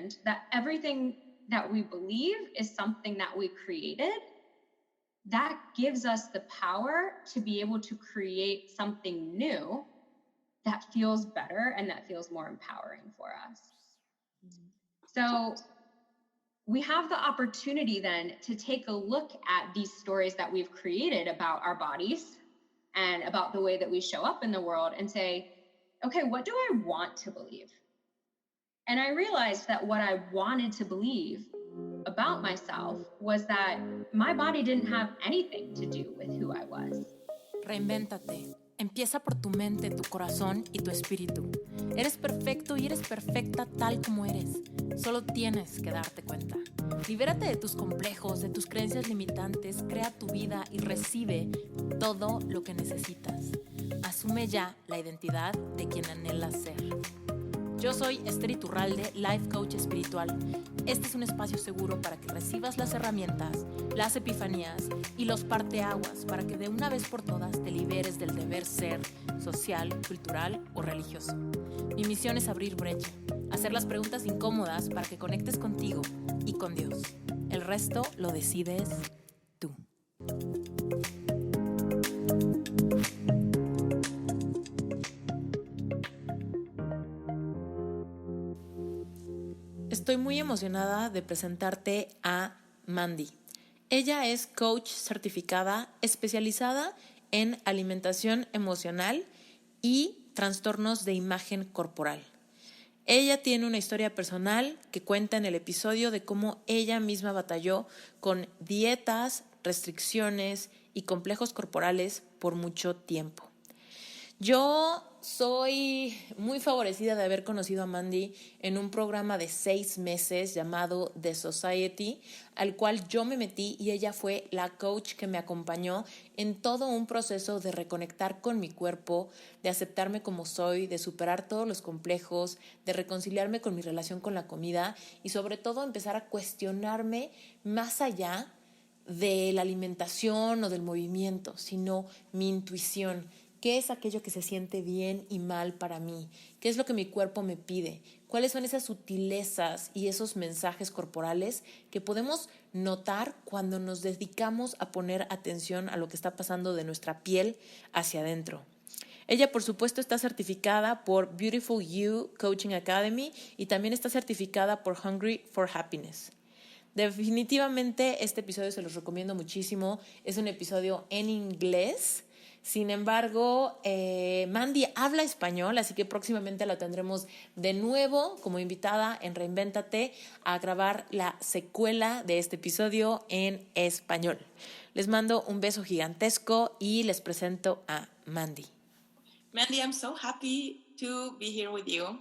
understand that everything that we believe is something that we created, that gives us the power to be able to create something new that feels better and that feels more empowering for us. So we have the opportunity then to take a look at these stories that we've created about our bodies and about the way that we show up in the world and say, okay, what do I want to believe? And I realized that what I wanted to believe about myself was that my body didn't have anything to do with who I was. Reinvéntate. Empieza por tu mente, tu corazón y tu espíritu. Eres perfecto y eres perfecta tal como eres. Solo tienes que darte cuenta. Libérate de tus complejos, de tus creencias limitantes, crea tu vida y recibe todo lo que necesitas. Asume ya la identidad de quien anhelas ser. Yo soy Esther Iturralde, Life Coach Espiritual. Este es un espacio seguro para que recibas las herramientas, las epifanías y los parteaguas para que de una vez por todas te liberes del deber ser social, cultural o religioso. Mi misión es abrir brecha, hacer las preguntas incómodas para que conectes contigo y con Dios. El resto lo decides tú. Estoy muy emocionada de presentarte a Mandy. Ella es coach certificada especializada en alimentación emocional y trastornos de imagen corporal. Ella tiene una historia personal que cuenta en el episodio de cómo ella misma batalló con dietas, restricciones y complejos corporales por mucho tiempo. Yo soy muy favorecida de haber conocido a Mandy en un programa de 6 meses llamado The Society, al cual yo me metí y ella fue la coach que me acompañó en todo un proceso de reconectar con mi cuerpo, de aceptarme como soy, de superar todos los complejos, de reconciliarme con mi relación con la comida y sobre todo empezar a cuestionarme más allá de la alimentación o del movimiento, sino mi intuición. ¿Qué es aquello que se siente bien y mal para mí? ¿Qué es lo que mi cuerpo me pide? ¿Cuáles son esas sutilezas y esos mensajes corporales que podemos notar cuando nos dedicamos a poner atención a lo que está pasando de nuestra piel hacia adentro? Ella, por supuesto, está certificada por Beautiful You Coaching Academy y también está certificada por Hungry for Happiness. Definitivamente este episodio se los recomiendo muchísimo. Es un episodio en inglés. Sin embargo, Mandy habla español, así que próximamente la tendremos de nuevo como invitada en Reinvéntate a grabar la secuela de este episodio en español. Les mando un beso gigantesco y les presento a Mandy. Mandy, I'm so happy to be here with you.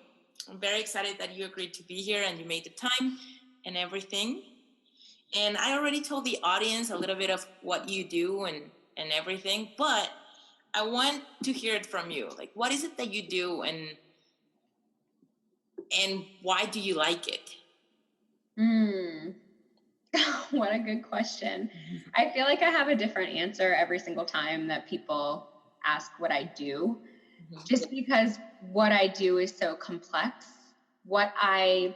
I'm very excited that you agreed to be here and you made the time and everything. And I already told the audience a little bit of what you do and everything, but I want to hear it from you. Like, what is it that you do and why do you like it? What a good question. I feel like I have a different answer every single time that people ask what I do, just because what I do is so complex. What my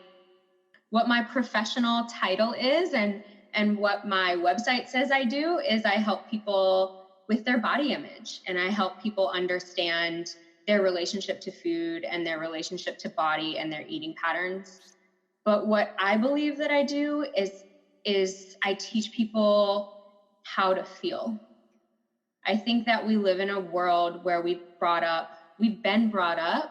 professional title is and what my website says I do is I help people with their body image, and I help people understand their relationship to food and their relationship to body and their eating patterns. But what I believe that I do is I teach people how to feel. I think that we live in a world where we've been brought up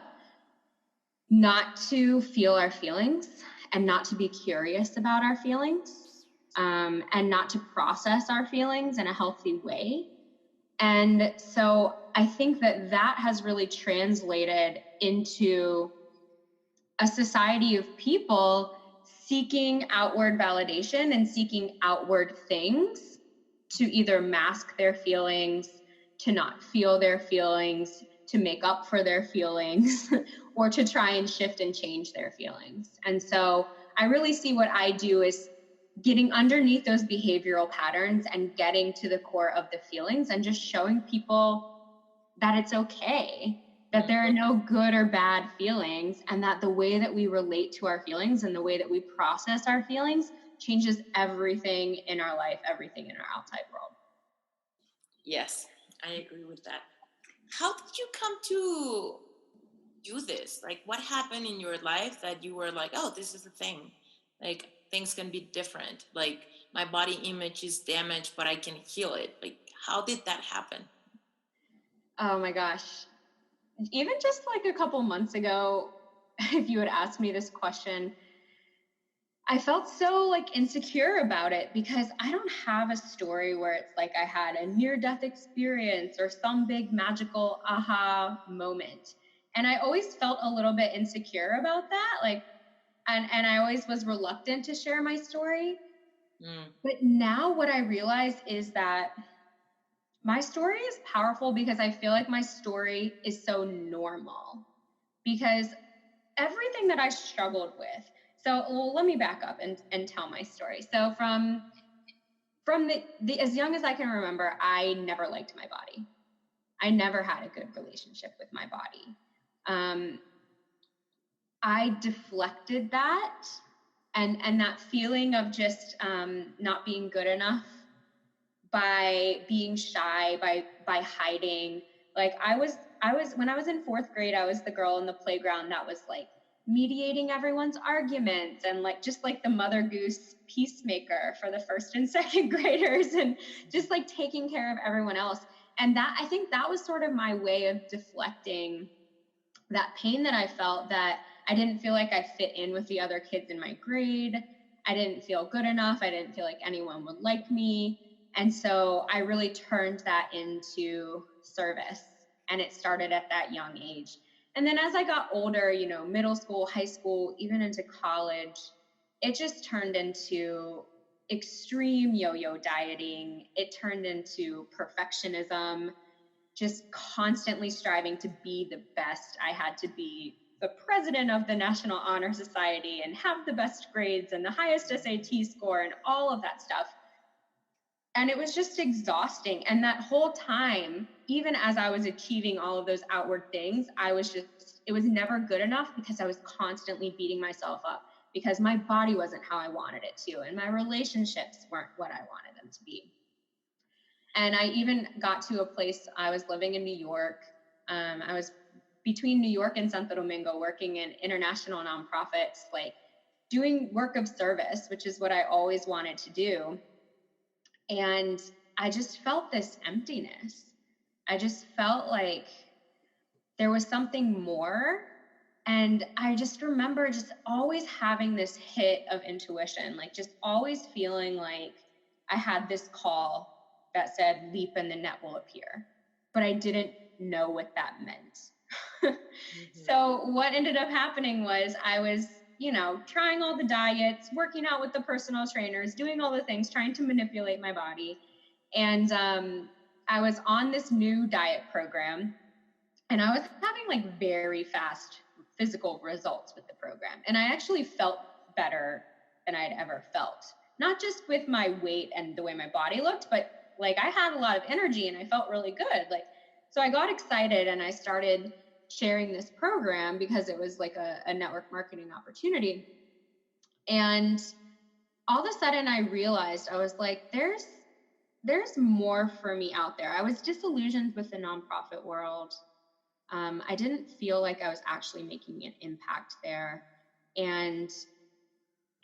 not to feel our feelings and not to be curious about our feelings, and not to process our feelings in a healthy way. And so I think that has really translated into a society of people seeking outward validation and seeking outward things to either mask their feelings, to not feel their feelings, to make up for their feelings, or to try and shift and change their feelings. And so I really see what I do is getting underneath those behavioral patterns and getting to the core of the feelings and just showing people that it's okay that there are no good or bad feelings, and that the way that we relate to our feelings and the way that we process our feelings changes everything in our life, everything in our outside world. Yes, I agree with that. How did you come to do this? Like, what happened in your life that you were like, oh, this is the thing? Like, things can be different. Like, my body image is damaged, but I can heal it. Like, how did that happen? Oh my gosh. Even just like a couple months ago, if you had asked me this question, I felt so like insecure about it because I don't have a story where it's like I had a near-death experience or some big magical aha moment. And I always felt a little bit insecure about that. Like, and I always was reluctant to share my story. But now what I realize is that my story is powerful because I feel like my story is so normal, because everything that I struggled with. So let me back up and tell my story. So from the as young as I can remember, I never liked my body. I never had a good relationship with my body. I deflected that and that feeling of just not being good enough by being shy, by hiding. Like I was when I was in 4th grade, I was the girl in the playground that was like mediating everyone's arguments and like just like the Mother Goose peacemaker for the 1st and 2nd graders, and just like taking care of everyone else. And that, I think that was sort of my way of deflecting that pain that I felt, that I didn't feel like I fit in with the other kids in my grade. I didn't feel good enough. I didn't feel like anyone would like me. And so I really turned that into service, and it started at that young age. And then as I got older, you know, middle school, high school, even into college, it just turned into extreme yo-yo dieting. It turned into perfectionism, just constantly striving to be the best. I had to be the president of the National Honor Society and have the best grades and the highest SAT score and all of that stuff. And it was just exhausting. And that whole time, even as I was achieving all of those outward things, it was never good enough because I was constantly beating myself up because my body wasn't how I wanted it to, and my relationships weren't what I wanted them to be. And I even got to a place, I was living in New York. I was between New York and Santo Domingo working in international nonprofits, like doing work of service, which is what I always wanted to do. And I just felt this emptiness. I just felt like there was something more. And I just remember just always having this hit of intuition, like just always feeling like I had this call that said, leap and the net will appear. But I didn't know what that meant. So what ended up happening was I was, you know, trying all the diets, working out with the personal trainers, doing all the things, trying to manipulate my body. And I was on this new diet program, and I was having like very fast physical results with the program. And I actually felt better than I'd ever felt, not just with my weight and the way my body looked, but like I had a lot of energy and I felt really good. Like, so I got excited and I started sharing this program because it was like a network marketing opportunity. And all of a sudden I realized, I was like, there's more for me out there. I was disillusioned with the nonprofit world. I didn't feel like I was actually making an impact there. And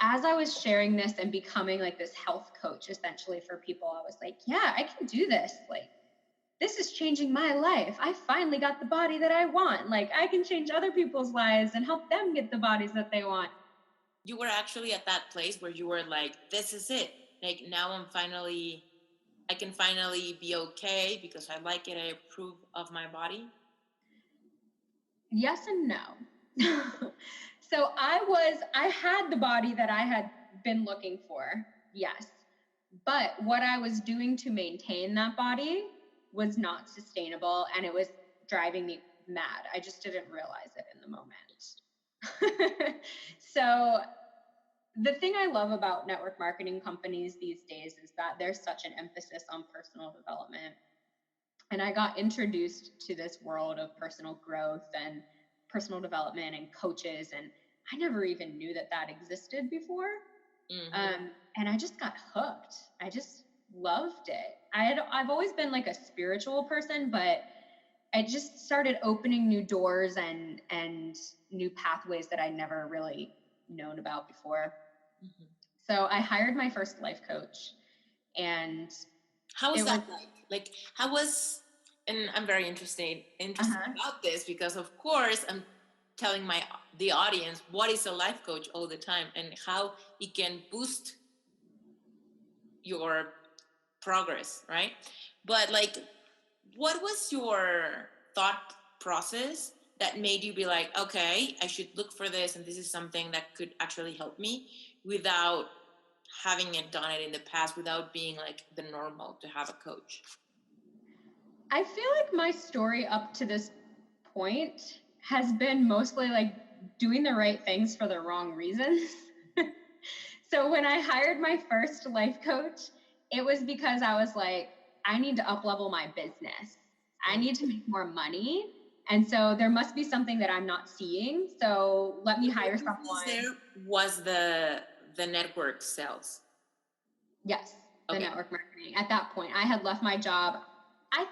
as I was sharing this and becoming like this health coach essentially for people, I was like, yeah, I can do this. Like, this is changing my life. I finally got the body that I want. Like, I can change other people's lives and help them get the bodies that they want. You were actually at that place where you were like, this is it. Like, now I can finally be okay because I like it. I approve of my body. Yes and no. So I had the body that I had been looking for, yes. But what I was doing to maintain that body was not sustainable, and it was driving me mad. I just didn't realize it in the moment. So the thing I love about network marketing companies these days is that there's such an emphasis on personal development. And I got introduced to this world of personal growth and personal development and coaches. And I never even knew that that existed before. And I just got hooked. I just loved it. I've always been like a spiritual person, but I just started opening new doors and new pathways that I never really known about before. So I hired my first life coach. And how was that like? Like, how was, and I'm very interested about this, because of course I'm telling the audience what is a life coach all the time and how it can boost your progress, right? But like, what was your thought process that made you be like, okay, I should look for this and this is something that could actually help me, without having done it in the past, without being like the normal to have a coach? I feel like my story up to this point has been mostly like doing the right things for the wrong reasons. So when I hired my first life coach, it was because I was like, I need to up-level my business. I need to make more money. And so there must be something that I'm not seeing. So let me hire someone. There was the network sales. Yes, the network marketing. At that point, I had left my job. I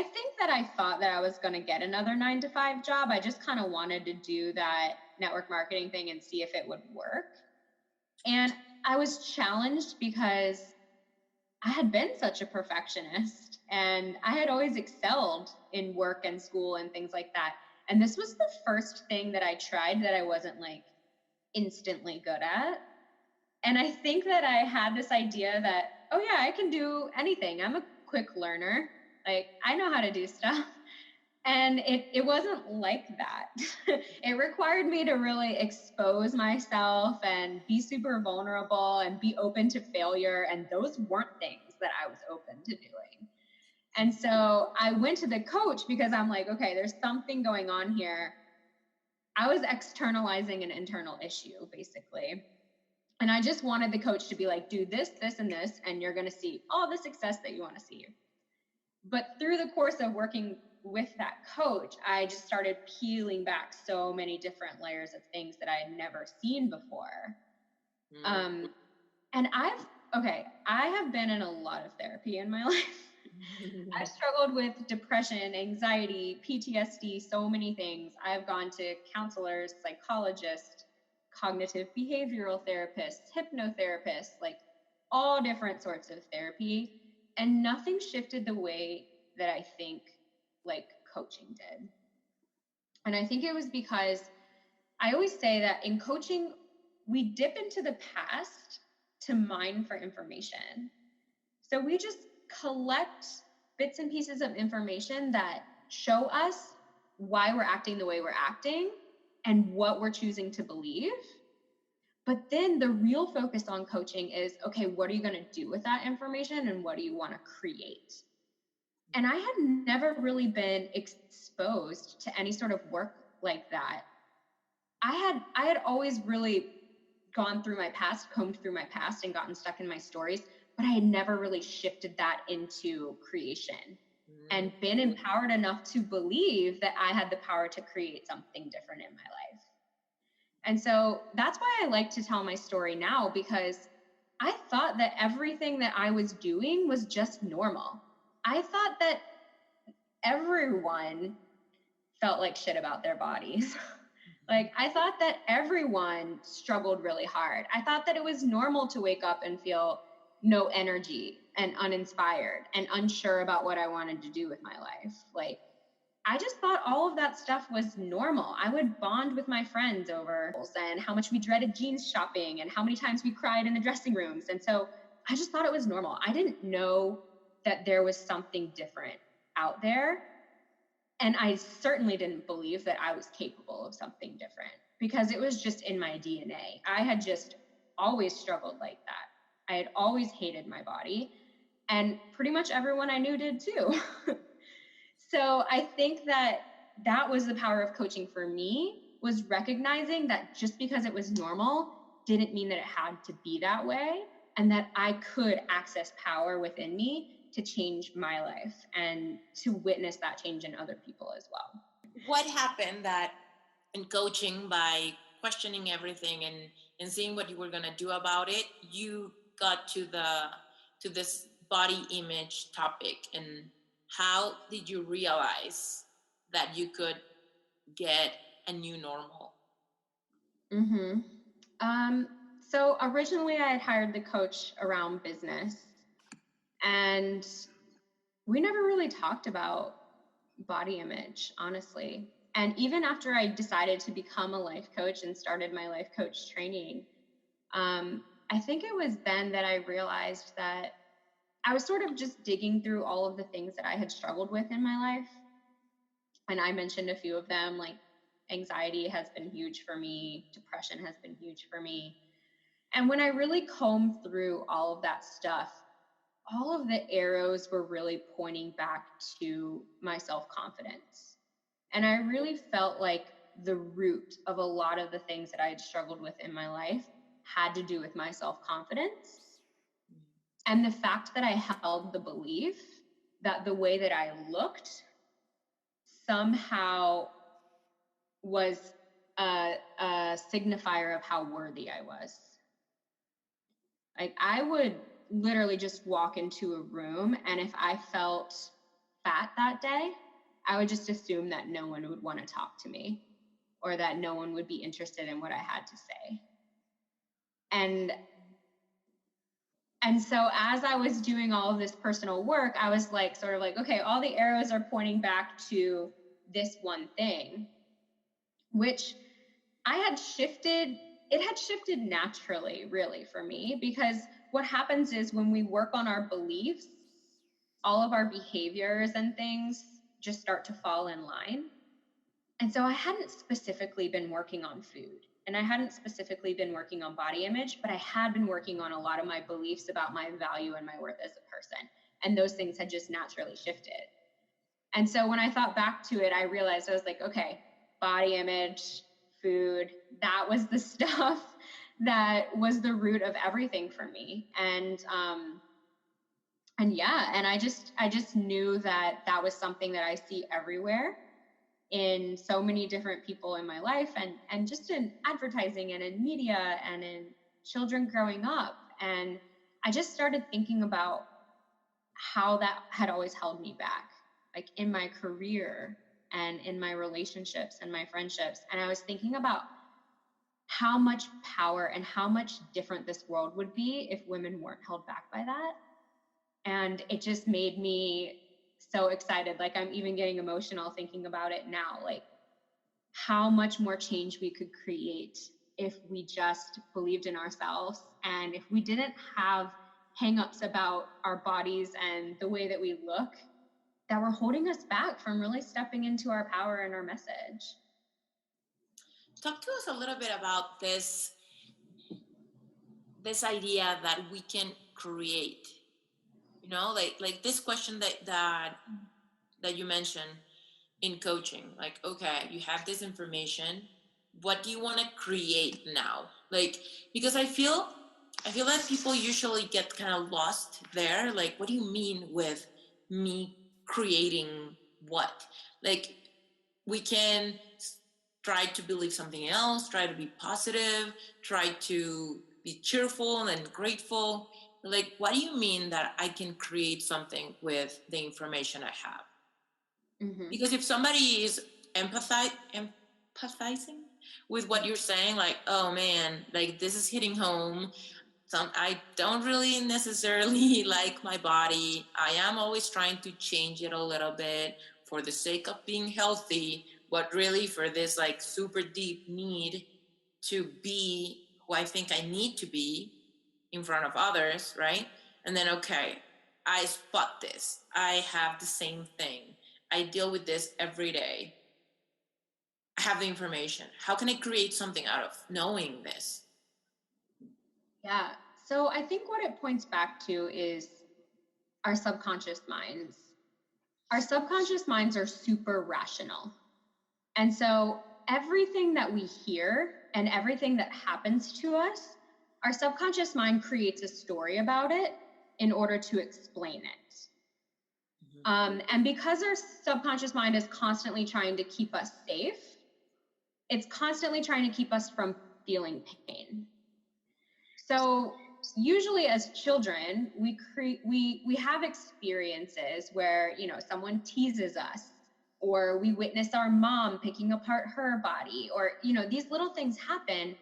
think that I thought that I was going to get another 9-to-5 job. I just kind of wanted to do that network marketing thing and see if it would work. And I was challenged because I had been such a perfectionist and I had always excelled in work and school and things like that. And this was the first thing that I tried that I wasn't like instantly good at. And I think that I had this idea that, oh yeah, I can do anything. I'm a quick learner. Like, I know how to do stuff. And it wasn't like that. It required me to really expose myself and be super vulnerable and be open to failure. And those weren't things that I was open to doing. And so I went to the coach because I'm like, okay, there's something going on here. I was externalizing an internal issue, basically. And I just wanted the coach to be like, do this, this, and this, and you're going to see all the success that you want to see. But through the course of working with that coach, I just started peeling back so many different layers of things that I had never seen before. And I have been in a lot of therapy in my life. I've struggled with depression, anxiety, PTSD, so many things. I've gone to counselors, psychologists, cognitive behavioral therapists, hypnotherapists, like all different sorts of therapy. And nothing shifted the way that I think like coaching did. And I think it was because I always say that in coaching, we dip into the past to mine for information. So we just collect bits and pieces of information that show us why we're acting the way we're acting and what we're choosing to believe. But then the real focus on coaching is, okay, what are you going to do with that information and what do you want to create? And I had never really been exposed to any sort of work like that. I had always really gone through my past, combed through my past and gotten stuck in my stories, but I had never really shifted that into creation and been empowered enough to believe that I had the power to create something different in my life. And so that's why I like to tell my story now, because I thought that everything that I was doing was just normal. I thought that everyone felt like shit about their bodies. Like, I thought that everyone struggled really hard. I thought that it was normal to wake up and feel no energy and uninspired and unsure about what I wanted to do with my life. Like, I just thought all of that stuff was normal. I would bond with my friends over and how much we dreaded jeans shopping and how many times we cried in the dressing rooms. And so I just thought it was normal. I didn't know that there was something different out there. And I certainly didn't believe that I was capable of something different because it was just in my DNA. I had just always struggled like that. I had always hated my body, and pretty much everyone I knew did too. So I think that was the power of coaching for me, was recognizing that just because it was normal didn't mean that it had to be that way, and that I could access power within me to change my life and to witness that change in other people as well. What happened that in coaching, by questioning everything and seeing what you were going to do about it, you got to this body image topic, and how did you realize that you could get a new normal? So originally I had hired the coach around business, and we never really talked about body image, honestly. And even after I decided to become a life coach and started my life coach training, I think it was then that I realized that I was sort of just digging through all of the things that I had struggled with in my life. And I mentioned a few of them, like anxiety has been huge for me, depression has been huge for me. And when I really combed through all of that stuff, all of the arrows were really pointing back to my self-confidence. And I really felt like the root of a lot of the things that I had struggled with in my life had to do with my self-confidence. And the fact that I held the belief that the way that I looked somehow was a signifier of how worthy I was. Like, I would literally just walk into a room, and if I felt fat that day, I would just assume that no one would want to talk to me, or that no one would be interested in what I had to say. And so as I was doing all of this personal work, I was like, sort of like, okay, all the arrows are pointing back to this one thing, which it had shifted naturally, really, for me, because what happens is when we work on our beliefs, all of our behaviors and things just start to fall in line. And so I hadn't specifically been working on food, and I hadn't specifically been working on body image, but I had been working on a lot of my beliefs about my value and my worth as a person. And those things had just naturally shifted. And so when I thought back to it, I realized, I was like, okay, body image, food, that was the stuff that was the root of everything for me. And I just knew that was something that I see everywhere in so many different people in my life, and just in advertising and in media and in children growing up. And I just started thinking about how that had always held me back, like in my career and in my relationships and my friendships. And I was thinking about how much power and how much different this world would be if women weren't held back by that. And it just made me so excited. Like, I'm even getting emotional thinking about it now, like how much more change we could create if we just believed in ourselves, and if we didn't have hangups about our bodies and the way that we look that were holding us back from really stepping into our power and our message. Talk to us a little bit about this idea that we can create, like this question that you mentioned in coaching, like, okay, you have this information, what do you want to create now? Like, because I feel that people usually get kind of lost there. Like, what do you mean with me creating what? Like, we can try to believe something else, try to be positive, try to be cheerful and grateful. Like, what do you mean that I can create something with the information I have? Mm-hmm. Because if somebody is empathizing with what you're saying, like, oh man, like this is hitting home. I don't really necessarily like my body. I am always trying to change it a little bit for the sake of being healthy, but really for this like super deep need to be who I think I need to be in front of others, right? And then, okay, I spot this. I have the same thing. I deal with this every day. I have the information. How can I create something out of knowing this? Yeah. So I think what it points back to is our subconscious minds. Our subconscious minds are super rational. And so everything that we hear and everything that happens to us, our subconscious mind creates a story about it in order to explain it. And because our subconscious mind is constantly trying to keep us safe, it's constantly trying to keep us from feeling pain. So usually as children, we have experiences where, someone teases us, or we witness our mom picking apart her body, or, these little things happen.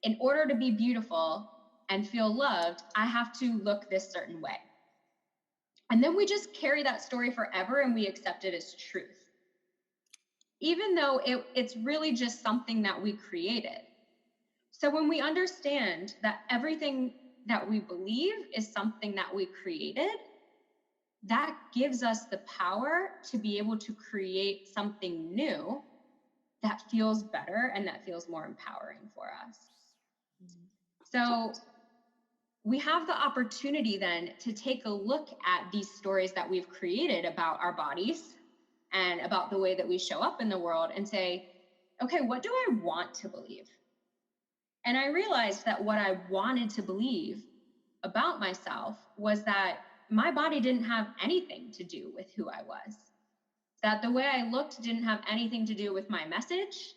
In order to be beautiful and feel loved, I have to look this certain way. And then we just carry that story forever and we accept it as truth, even though it's really just something that we created. So when we understand that everything that we believe is something that we created, that gives us the power to be able to create something new that feels better and that feels more empowering for us. So we have the opportunity then to take a look at these stories that we've created about our bodies and about the way that we show up in the world and say, okay, what do I want to believe? And I realized that what I wanted to believe about myself was that my body didn't have anything to do with who I was. That the way I looked didn't have anything to do with my message,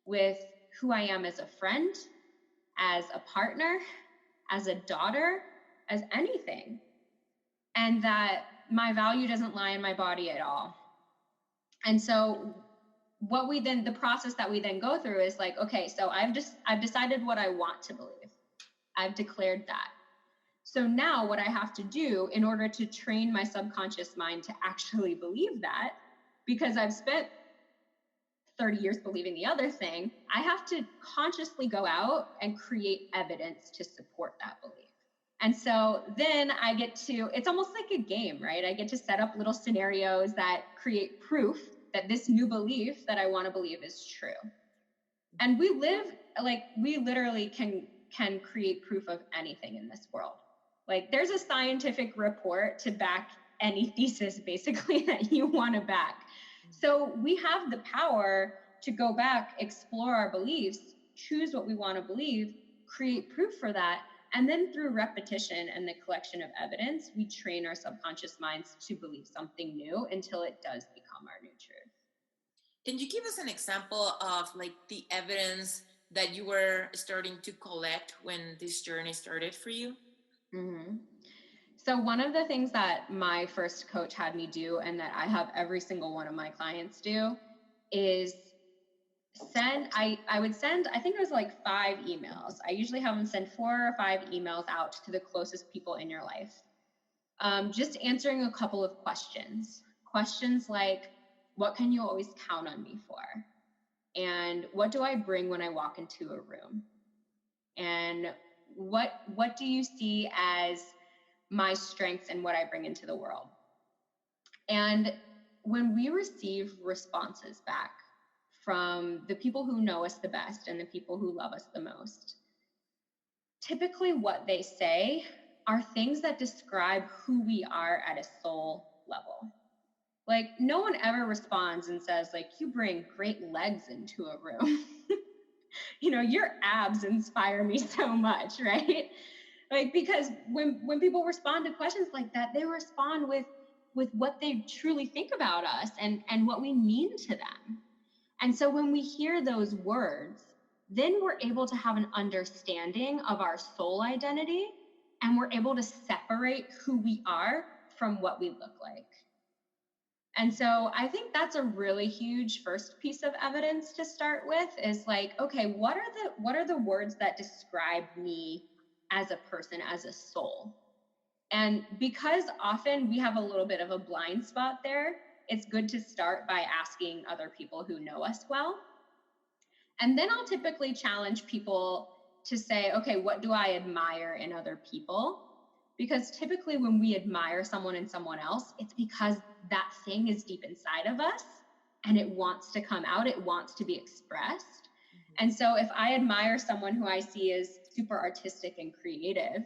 with who I am as a friend, as a partner, as a daughter, as anything. And that my value doesn't lie in my body at all. And so the process that we then go through is like, okay, so I've decided what I want to believe. I've declared that. So now what I have to do in order to train my subconscious mind to actually believe that, because I've spent 30 years believing the other thing, I have to consciously go out and create evidence to support that belief. And so then it's almost like a game, right? I get to set up little scenarios that create proof that this new belief that I want to believe is true. And we literally can create proof of anything in this world. Like there's a scientific report to back any thesis basically that you want to back. So we have the power to go back, explore our beliefs, choose what we want to believe, create proof for that. And then through repetition and the collection of evidence, we train our subconscious minds to believe something new until it does become our new truth. Can you give us an example of like the evidence that you were starting to collect when this journey started for you? Mm-hmm. So one of the things that my first coach had me do, and that I have every single one of my clients do, is I would send, I think it was like 5 emails. I usually have them send 4 or 5 emails out to the closest people in your life. Just answering a couple of questions. Questions like, what can you always count on me for? And what do I bring when I walk into a room? And what do you see as my strengths and what I bring into the world? And when we receive responses back from the people who know us the best and the people who love us the most, typically what they say are things that describe who we are at a soul level. Like no one ever responds and says like, you bring great legs into a room. Your abs inspire me so much, right? Like, because when people respond to questions like that, they respond with what they truly think about us and what we mean to them. And so when we hear those words, then we're able to have an understanding of our soul identity, and we're able to separate who we are from what we look like. And so I think that's a really huge first piece of evidence to start with, is like, okay, what are the words that describe me as a person, as a soul? And because often we have a little bit of a blind spot there, it's good to start by asking other people who know us well. And then I'll typically challenge people to say, okay, what do I admire in other people? Because typically when we admire someone in someone else, it's because that thing is deep inside of us and it wants to come out, it wants to be expressed. Mm-hmm. And so if I admire someone who I see as super artistic and creative,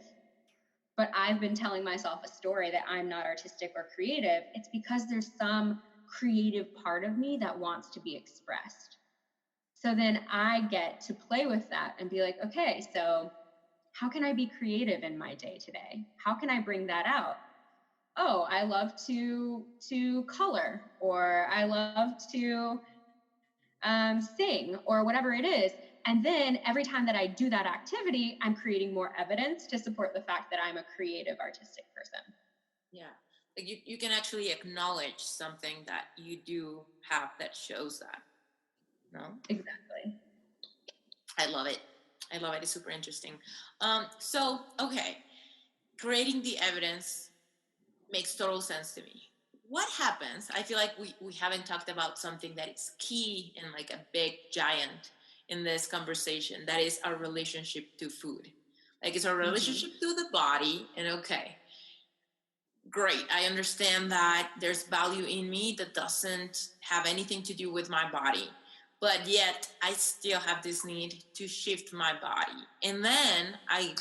but I've been telling myself a story that I'm not artistic or creative, it's because there's some creative part of me that wants to be expressed. So then I get to play with that and be like, okay, so how can I be creative in my day today? How can I bring that out? oh, I love to color, or I love to sing, or whatever it is. And then every time that I do that activity, I'm creating more evidence to support the fact that I'm a creative, artistic person. Yeah. Like you can actually acknowledge something that you do have that shows that. No? Exactly. I love it. I love it. It's super interesting. So, okay. Creating the evidence makes total sense to me. What happens? I feel like we haven't talked about something that is key and like a big giant in this conversation. That is our relationship to food. Like it's our relationship to the body. And okay, great. I understand that there's value in me that doesn't have anything to do with my body. But yet I still have this need to shift my body. And then I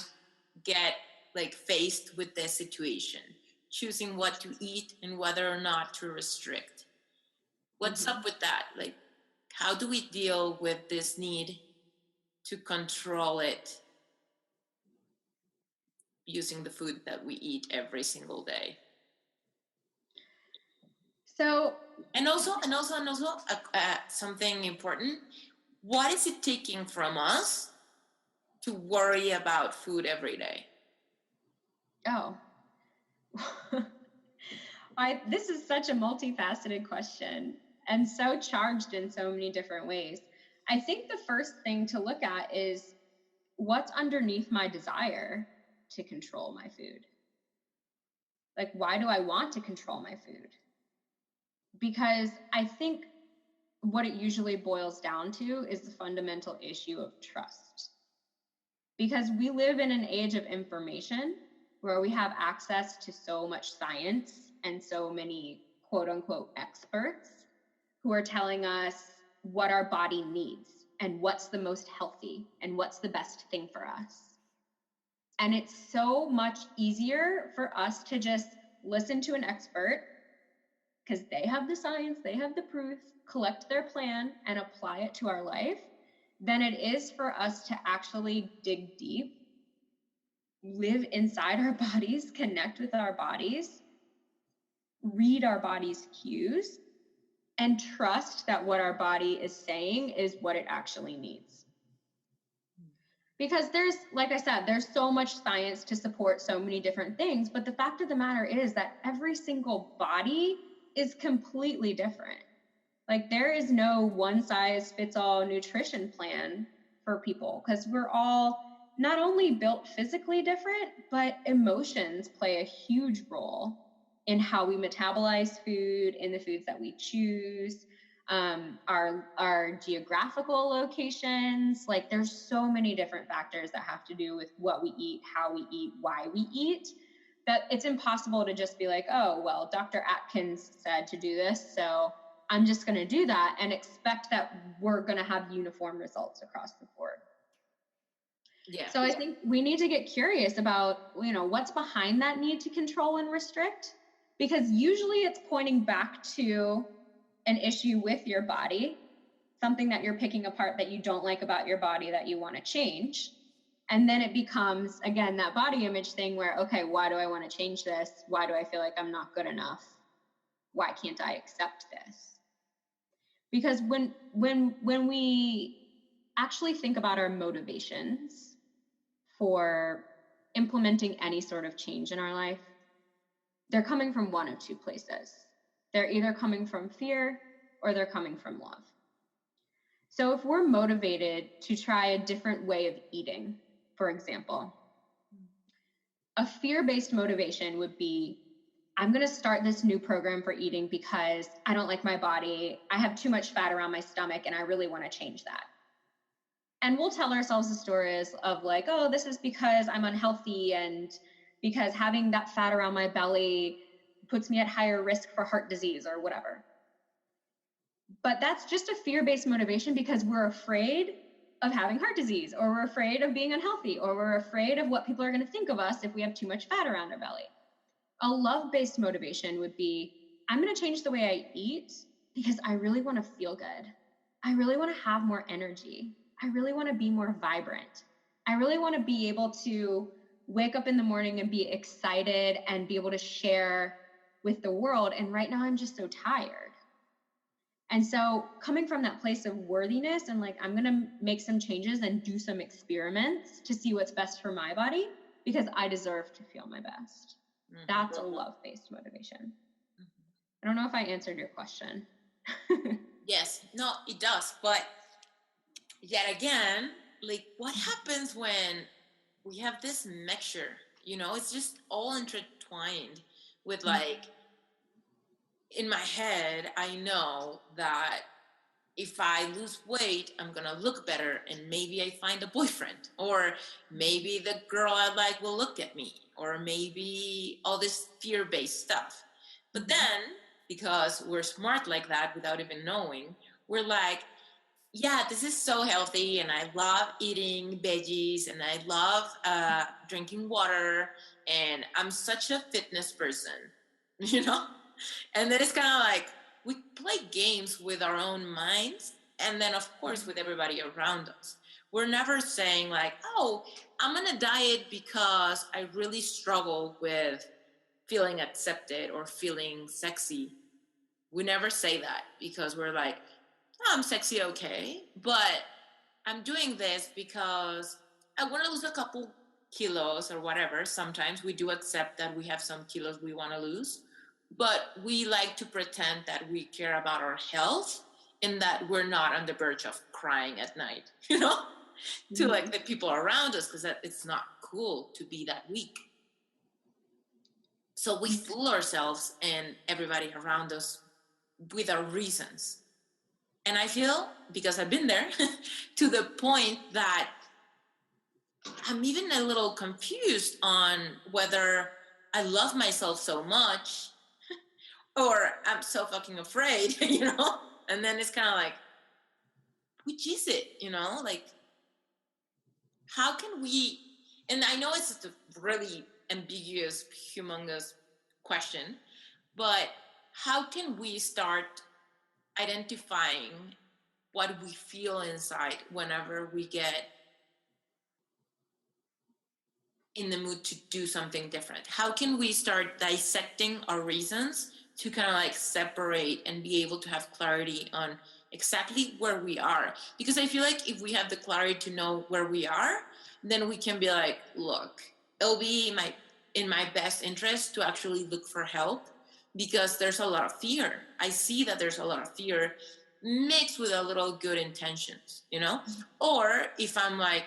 get like faced with this situation, choosing what to eat and whether or not to restrict. What's up with that? Like, how do we deal with this need to control it using the food that we eat every single day? So, and also something important. What is it taking from us to worry about food every day? Oh, this is such a multifaceted question and so charged in so many different ways. I think the first thing to look at is what's underneath my desire to control my food. Like, why do I want to control my food? Because I think what it usually boils down to is the fundamental issue of trust. Because we live in an age of information where we have access to so much science and so many quote unquote experts who are telling us what our body needs and what's the most healthy and what's the best thing for us. And it's so much easier for us to just listen to an expert because they have the science, they have the proof, collect their plan and apply it to our life than it is for us to actually dig deep, live inside our bodies, connect with our bodies, read our body's cues, and trust that what our body is saying is what it actually needs. Because there's, like I said, there's so much science to support so many different things, but the fact of the matter is that every single body is completely different. Like there is no one size fits all nutrition plan for people because we're all not only built physically different, but emotions play a huge role in how we metabolize food, in the foods that we choose, our geographical locations. Like there's so many different factors that have to do with what we eat, how we eat, why we eat, that it's impossible to just be like, oh, well, Dr. Atkins said to do this, so I'm just going to do that and expect that we're going to have uniform results across the board. Yeah. So I think we need to get curious about, what's behind that need to control and restrict, because usually it's pointing back to an issue with your body, something that you're picking apart that you don't like about your body that you want to change. And then it becomes, again, that body image thing where, okay, why do I want to change this? Why do I feel like I'm not good enough? Why can't I accept this? Because when we actually think about our motivations for implementing any sort of change in our life, they're coming from one of two places. They're either coming from fear or they're coming from love. So if we're motivated to try a different way of eating, for example, a fear-based motivation would be, I'm going to start this new program for eating because I don't like my body. I have too much fat around my stomach and I really want to change that. And we'll tell ourselves the stories of like, oh, this is because I'm unhealthy and because having that fat around my belly puts me at higher risk for heart disease or whatever. But that's just a fear-based motivation because we're afraid of having heart disease, or we're afraid of being unhealthy, or we're afraid of what people are going to think of us if we have too much fat around our belly. A love-based motivation would be, I'm going to change the way I eat because I really want to feel good. I really want to have more energy. I really want to be more vibrant. I really want to be able to wake up in the morning and be excited and be able to share with the world. And right now I'm just so tired. And so coming from that place of worthiness and like, I'm going to make some changes and do some experiments to see what's best for my body because I deserve to feel my best. Mm-hmm. That's a love-based motivation. Mm-hmm. I don't know if I answered your question. Yes, no, it does. But yet again, like what happens when we have this mixture, you know, it's just all intertwined with like, in my head, I know that if I lose weight, I'm gonna look better and maybe I find a boyfriend, or maybe the girl I like will look at me, or maybe all this fear-based stuff. But then, because we're smart like that without even knowing, we're like, yeah, this is so healthy and I love eating veggies and I love drinking water and I'm such a fitness person, you know? And then it's kind of like, we play games with our own minds and then of course with everybody around us. We're never saying like, oh, I'm on a diet because I really struggle with feeling accepted or feeling sexy. We never say that because we're like, oh, I'm sexy, okay, but I'm doing this because I want to lose a couple kilos or whatever. Sometimes we do accept that we have some kilos we want to lose, but we like to pretend that we care about our health and that we're not on the verge of crying at night, you know, to like the people around us, because it's not cool to be that weak. So we fool ourselves and everybody around us with our reasons. And I feel, because I've been there, to the point that I'm even a little confused on whether I love myself so much or I'm so fucking afraid, you know? And then it's kind of like, which is it, you know? Like, how can we, and I know it's just a really ambiguous, humongous question, but how can we start identifying what we feel inside whenever we get in the mood to do something different? How can we start dissecting our reasons to kind of like separate and be able to have clarity on exactly where we are? Because I feel like if we have the clarity to know where we are, then we can be like, look, it'll be in my best interest to actually look for help, because there's a lot of fear. I see that there's a lot of fear mixed with a little good intentions, you know? Or if I'm like,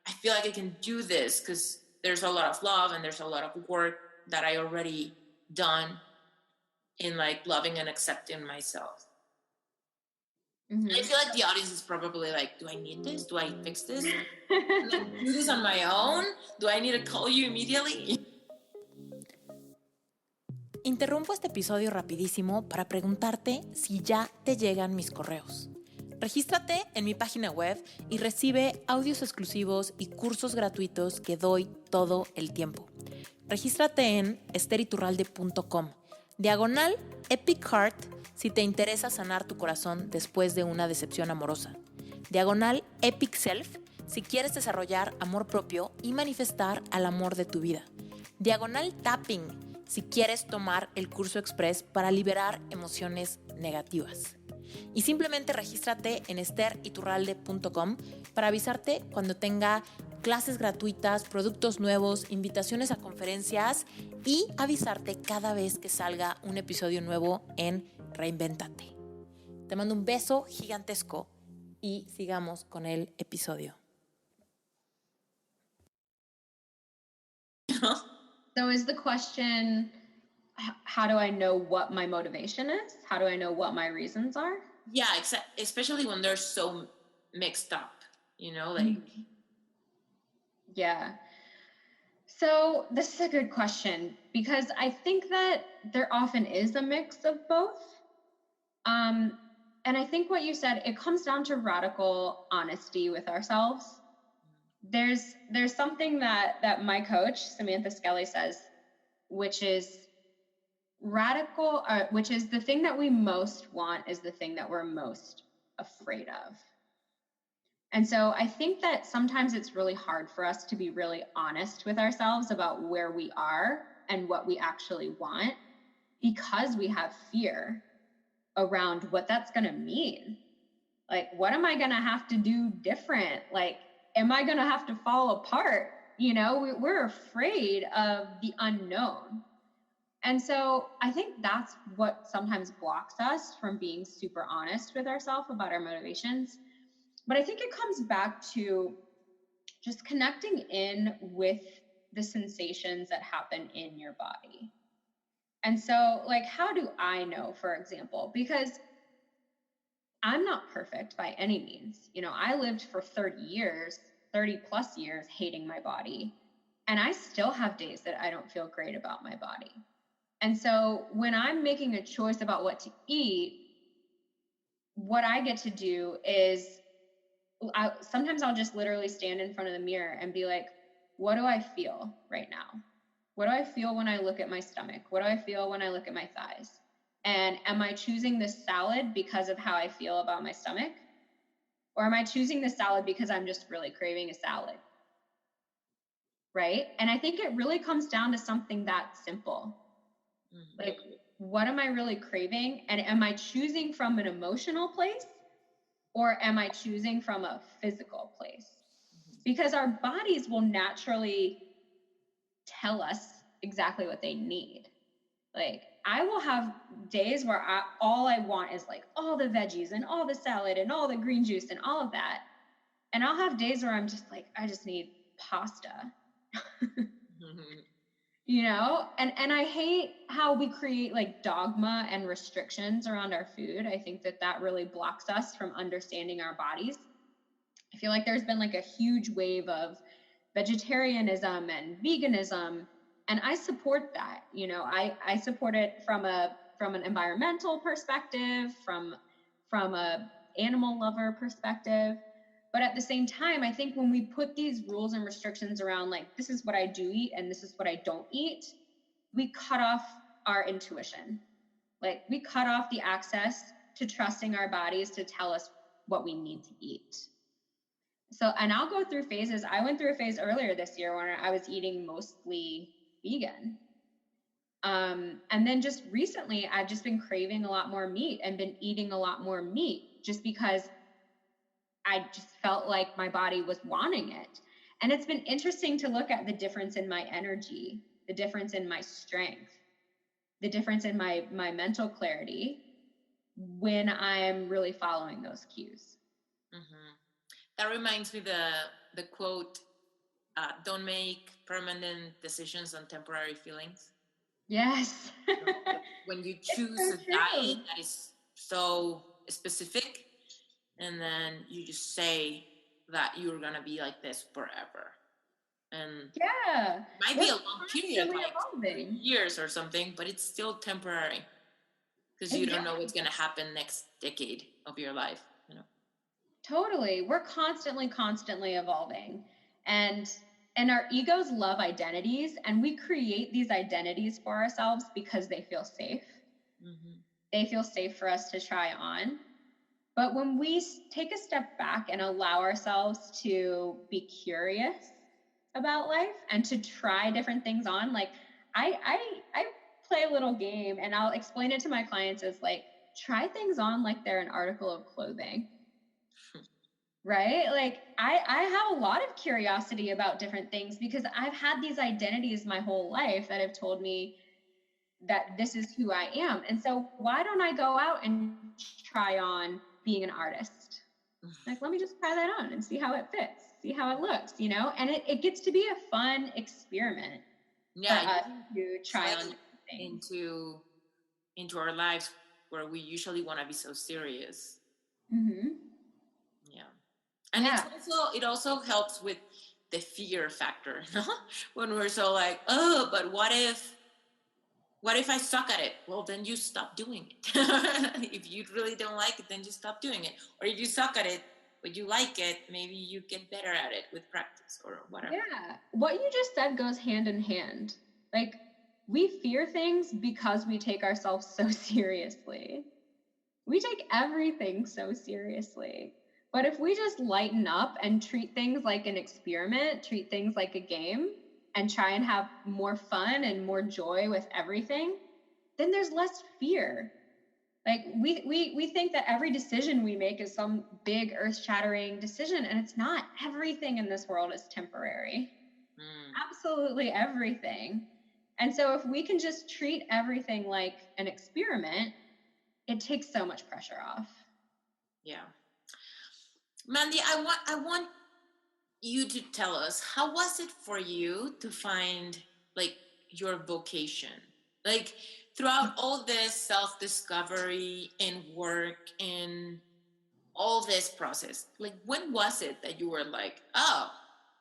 I feel like I can do this because there's a lot of love and there's a lot of work that I already done in like loving and accepting myself. I feel like the audience is probably like, do I need this? Do I fix this? Can I do this on my own? Do I need to call you immediately? Interrumpo este episodio rapidísimo para preguntarte si ya te llegan mis correos. Regístrate en mi página web y recibe audios exclusivos y cursos gratuitos que doy todo el tiempo. Regístrate en esteriturralde.com/Epic Heart si te interesa sanar tu corazón después de una decepción amorosa. /Epic Self si quieres desarrollar amor propio y manifestar al amor de tu vida. /Tapping si quieres tomar el curso express para liberar emociones negativas. Y simplemente regístrate en esteriturralde.com para avisarte cuando tenga clases gratuitas, productos nuevos, invitaciones a conferencias y avisarte cada vez que salga un episodio nuevo en Reinvéntate. Te mando un beso gigantesco y sigamos con el episodio. So is the question, how do I know what my motivation is? How do I know what my reasons are? Yeah, especially when they're so mixed up, you know, like. Yeah. So this is a good question because I think that there often is a mix of both. And I think what you said, it comes down to radical honesty with ourselves. There's something that my coach, Samantha Skelly, says, which is which is the thing that we most want is the thing that we're most afraid of. And so I think that sometimes it's really hard for us to be really honest with ourselves about where we are and what we actually want, because we have fear around what that's going to mean. Like, what am I going to have to do different? Like, am I going to have to fall apart? You know, we're afraid of the unknown. And so I think that's what sometimes blocks us from being super honest with ourselves about our motivations. But I think it comes back to just connecting in with the sensations that happen in your body. And so, like, how do I know, for example? Because I'm not perfect by any means. You know, I lived for 30 plus years hating my body. And I still have days that I don't feel great about my body. And so when I'm making a choice about what to eat, what I get to do is sometimes I'll just literally stand in front of the mirror and be like, what do I feel right now? What do I feel when I look at my stomach? What do I feel when I look at my thighs? And am I choosing this salad because of how I feel about my stomach? Or am I choosing the salad because I'm just really craving a salad? Right? And I think it really comes down to something that simple. Mm-hmm. Like, what am I really craving? And am I choosing from an emotional place? Or am I choosing from a physical place? Because our bodies will naturally tell us exactly what they need. Like, I will have days where all I want is like all the veggies and all the salad and all the green juice and all of that. And I'll have days where I'm just like, I just need pasta. Mm-hmm. You know, and I hate how we create like dogma and restrictions around our food. I think that really blocks us from understanding our bodies. I feel like there's been like a huge wave of vegetarianism and veganism, and I support that. You know, I support it from an environmental perspective, from a animal lover perspective. But at the same time, I think when we put these rules and restrictions around, like, this is what I do eat and this is what I don't eat, we cut off our intuition. Like, we cut off the access to trusting our bodies to tell us what we need to eat. So, and I'll go through phases. I went through a phase earlier this year when I was eating mostly vegan. And then just recently, I've just been craving a lot more meat and been eating a lot more meat just because I just felt like my body was wanting it. And it's been interesting to look at the difference in my energy, the difference in my strength, the difference in my mental clarity when I'm really following those cues. Mm-hmm. That reminds me the quote, don't make permanent decisions on temporary feelings. Yes. When you choose a diet that is so specific, and then you just say that you're going to be like this forever. And yeah, it might be a long period, like 3 years or something, but it's still temporary because you don't know what's going to happen next decade of your life, you know? Totally. We're constantly evolving. And our egos love identities, and we create these identities for ourselves because they feel safe. Mm-hmm. They feel safe for us to try on. But when we take a step back and allow ourselves to be curious about life and to try different things on, like I play a little game, and I'll explain it to my clients as like, try things on like they're an article of clothing. Right? Like I have a lot of curiosity about different things because I've had these identities my whole life that have told me that this is who I am. And so why don't I go out and try on being an artist? Like, let me just try that on and see how it fits, see how it looks, you know? And it gets to be a fun experiment for us to try on things. Into our lives where we usually want to be so serious. Mm-hmm. Yeah. And it also helps with the fear factor, no? When we're so like, oh, but what if I suck at it? Well, then you stop doing it. If you really don't like it, then you stop doing it. Or if you suck at it, but you like it, maybe you get better at it with practice or whatever. Yeah. What you just said goes hand in hand. Like, we fear things because we take ourselves so seriously. We take everything so seriously. But if we just lighten up and treat things like an experiment, treat things like a game, and try and have more fun and more joy with everything, then there's less fear. Like we think that every decision we make is some big earth-shattering decision, and it's not. Everything in this world is temporary. Absolutely everything. And so if we can just treat everything like an experiment, it takes so much pressure off. Yeah. Mandy, I want you to tell us, how was it for you to find like your vocation? Like throughout all this self-discovery and work and all this process, like when was it that you were like, oh,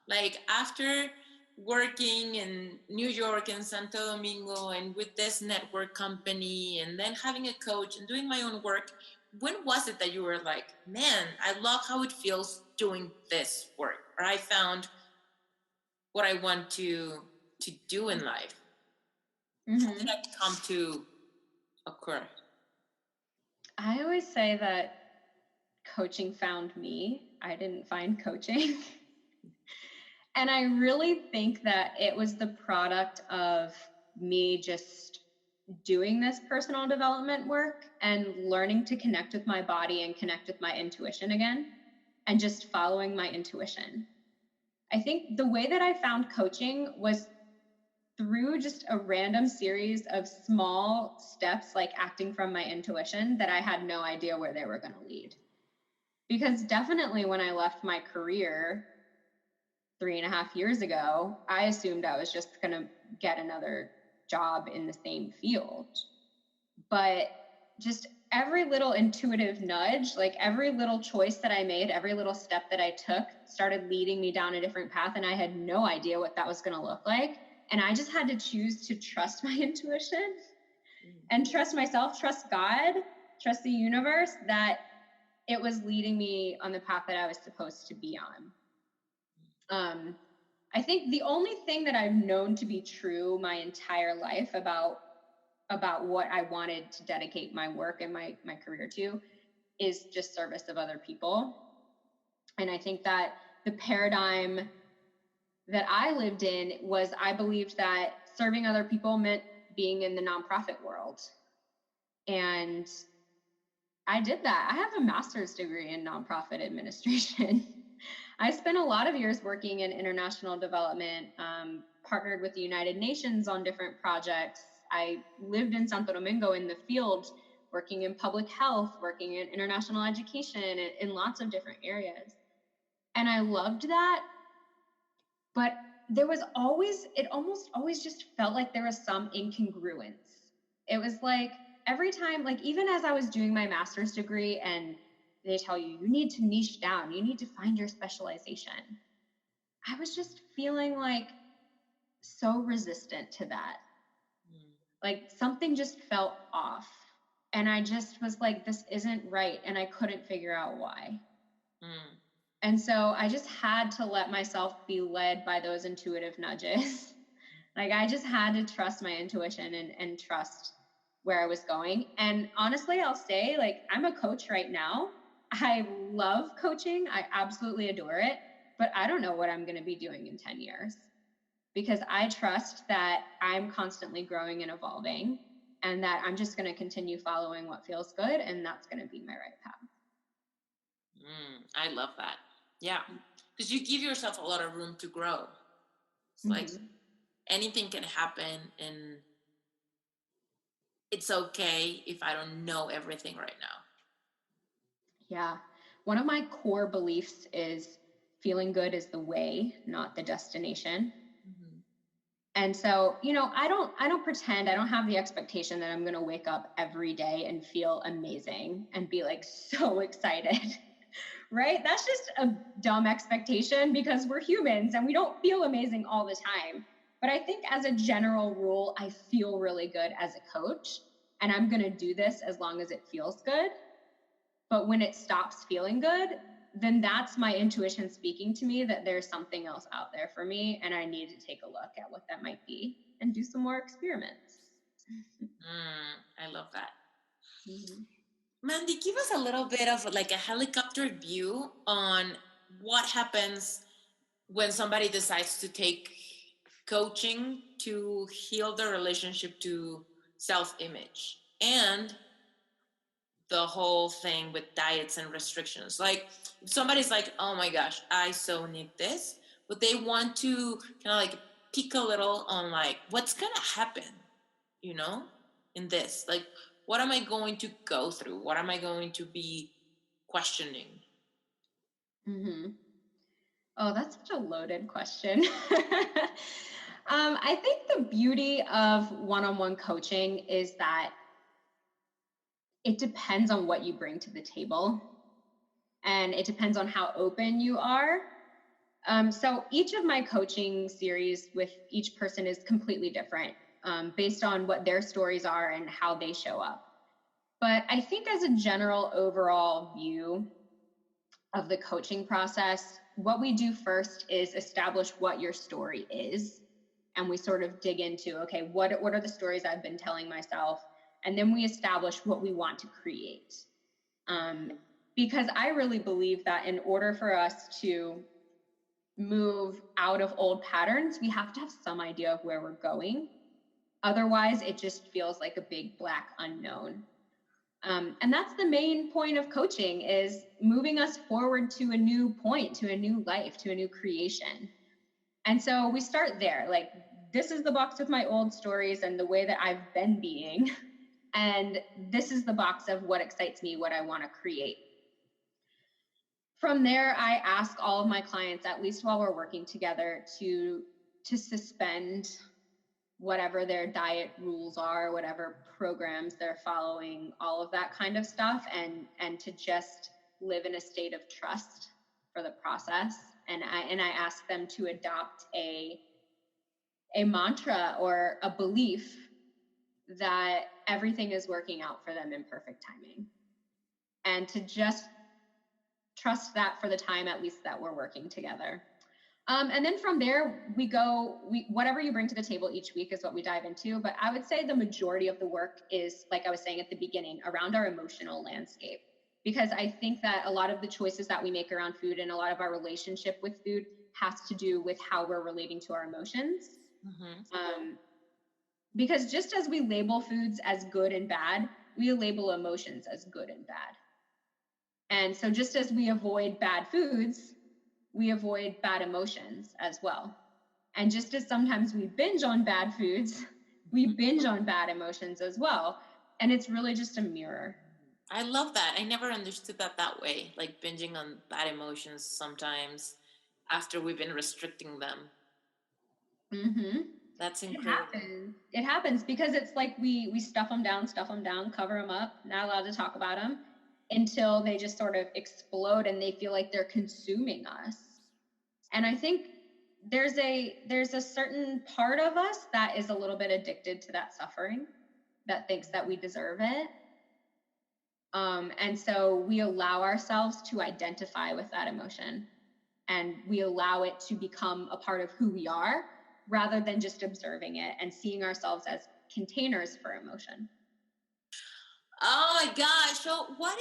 like after working in New York and Santo Domingo and with this network company and then having a coach and doing my own work, when was it that you were like, man, I love how it feels doing this work, or I found what I want to do in life? How did that come to occur? I always say that coaching found me. I didn't find coaching. And I really think that it was the product of me just doing this personal development work and learning to connect with my body and connect with my intuition again, and just following my intuition. I think the way that I found coaching was through just a random series of small steps, like acting from my intuition, that I had no idea where they were going to lead. Because definitely when I left my career 3.5 years ago, I assumed I was just going to get another job in the same field. But just every little intuitive nudge, like every little choice that I made, every little step that I took started leading me down a different path, and I had no idea what that was going to look like. And I just had to choose to trust my intuition and trust myself, trust God, trust the universe that it was leading me on the path that I was supposed to be on. I think the only thing that I've known to be true my entire life about what I wanted to dedicate my work and my career to is just service of other people. And I think that the paradigm that I lived in was, I believed that serving other people meant being in the nonprofit world. And I did that. I have a master's degree in nonprofit administration. I spent a lot of years working in international development, partnered with the United Nations on different projects. I lived in Santo Domingo in the field, working in public health, working in international education, in lots of different areas. And I loved that. But there was always, it almost always just felt like there was some incongruence. It was like every time, like even as I was doing my master's degree and they tell you, you need to niche down, you need to find your specialization, I was just feeling like so resistant to that. Like something just felt off. And I just was like, this isn't right. And I couldn't figure out why. And so I just had to let myself be led by those intuitive nudges. Like I just had to trust my intuition and trust where I was going. And honestly, I'll say, like, I'm a coach right now. I love coaching. I absolutely adore it. But I don't know what I'm going to be doing in 10 years, because I trust that I'm constantly growing and evolving, and that I'm just going to continue following what feels good, and that's going to be my right path. I love that. Yeah, because you give yourself a lot of room to grow. It's like anything can happen, and it's okay if I don't know everything right now. Yeah. One of my core beliefs is feeling good is the way, not the destination. And so, you know, I don't pretend, I don't have the expectation that I'm going to wake up every day and feel amazing and be like so excited, right? That's just a dumb expectation, because we're humans and we don't feel amazing all the time. But I think as a general rule, I feel really good as a coach, and I'm going to do this as long as it feels good. But when it stops feeling good, then that's my intuition speaking to me that there's something else out there for me, and I need to take a look at what that might be and do some more experiments. I love that. Mandy, give us a little bit of like a helicopter view on what happens when somebody decides to take coaching to heal their relationship to self-image and the whole thing with diets and restrictions. Like if somebody's like, oh my gosh, I so need this, but they want to kind of like peek a little on like what's gonna happen, you know, in this. Like what am I going to go through? What am I going to be questioning? Mm-hmm. Oh, that's such a loaded question. I think the beauty of one-on-one coaching is that it depends on what you bring to the table, and it depends on how open you are. So each of my coaching series with each person is completely different, based on what their stories are and how they show up. But I think as a general overall view of the coaching process, what we do first is establish what your story is. And we sort of dig into, okay, what are the stories I've been telling myself? And then we establish what we want to create. Because I really believe that in order for us to move out of old patterns, we have to have some idea of where we're going. Otherwise, it just feels like a big black unknown. And that's the main point of coaching, is moving us forward to a new point, to a new life, to a new creation. And so we start there, like, this is the box with my old stories and the way that I've been being. And this is the box of what excites me, what I want to create. From there, I ask all of my clients, at least while we're working together, to suspend whatever their diet rules are, whatever programs they're following, all of that kind of stuff, and to just live in a state of trust for the process. And I ask them to adopt a mantra or a belief that everything is working out for them in perfect timing, and to just trust that for the time, at least, that we're working together. And then from there, whatever you bring to the table each week is what we dive into. But I would say the majority of the work is, like I was saying at the beginning, around our emotional landscape. Because I think that a lot of the choices that we make around food and a lot of our relationship with food has to do with how we're relating to our emotions. Mm-hmm. Because just as we label foods as good and bad, we label emotions as good and bad. And so just as we avoid bad foods, we avoid bad emotions as well. And just as sometimes we binge on bad foods, we binge on bad emotions as well. And it's really just a mirror. I love that. I never understood that way, like binging on bad emotions sometimes after we've been restricting them. Mm-hmm. That's incredible. It happens because it's like we stuff them down, cover them up, not allowed to talk about them, until they just sort of explode and they feel like they're consuming us. And I think there's a certain part of us that is a little bit addicted to that suffering, that thinks that we deserve it. And so we allow ourselves to identify with that emotion, and we allow it to become a part of who we are, rather than just observing it and seeing ourselves as containers for emotion. Oh my gosh. So what